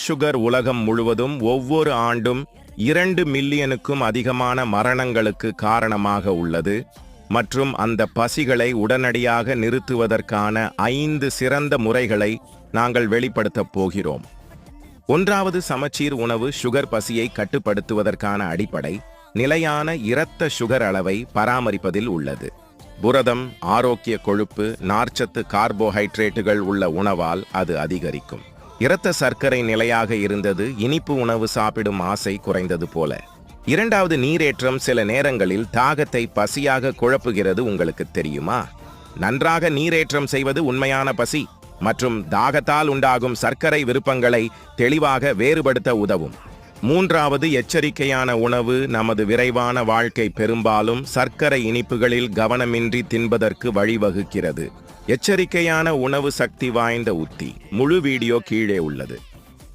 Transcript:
Sugar உலகம் முழுவதும் ஒவ்வொரு ஆண்டும் 2 மில்லியனுக்கும் அதிகமான மரணங்களுக்கு காரணமாக உள்ளது மற்றும் அந்த பசிகளை உடனடியாக நிறுத்துவதற்கான 5 சிறந்த முறைகளை நாங்கள் வெளிப்படுத்தப் போகிறோம். 1வது சமச்சீர் உணவு சுகர் பசியை கட்டுப்படுத்துவதற்கான அடிப்படை நிலையான இரத்த சுகர் அளவை பராமரிப்பதில் உள்ளது. புரதம், ஆரோக்கிய கொழுப்பு, நார்ச்சத்து, கார்போஹைட்ரேட்டுகள் உள்ள உணவால் அது அதிகரிக்கும். இரத்த சர்க்கரை நிலையாக இருந்தது, இனிப்பு உணவு சாப்பிடும் ஆசை குறைந்தது போல. 2வது நீரேற்றம் சில நேரங்களில் தாகத்தை பசியாக குழப்புகிறது, உங்களுக்கு தெரியுமா? நன்றாக நீரேற்றம் செய்வது உண்மையான பசி மற்றும் தாகத்தால் உண்டாகும் சர்க்கரை விருப்பங்களை தெளிவாக வேறுபடுத்த உதவும். 3வது எச்சரிக்கையான உணவு நமது விரைவான வாழ்க்கை பெரும்பாலும் சர்க்கரை இனிப்புகளில் கவனமின்றி தின்பதற்கு வழிவகுக்கிறது. எச்சரிக்கையான உணவு சக்தி வாய்ந்த உத்தி. முழு வீடியோ கீழே உள்ளது.